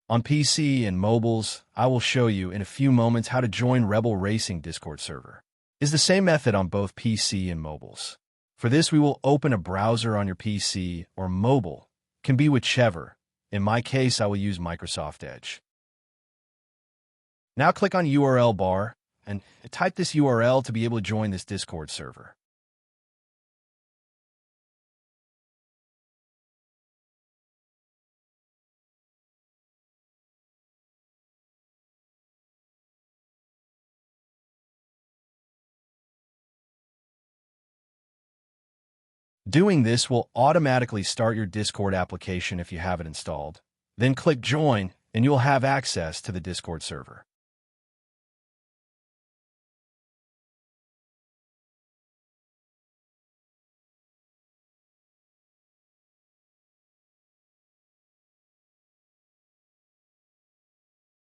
On PC and mobiles, I will show you in a few moments how to join Rebel Racing Discord server. It's the same method on both PC and mobiles. For this, we will open a browser on your PC or mobile. Can be whichever. In my case, I will use Microsoft Edge. Now click on URL bar and type this URL to be able to join this Discord server. Doing this will automatically start your Discord application if you have it installed. Then click Join, and you'll have access to the Discord server.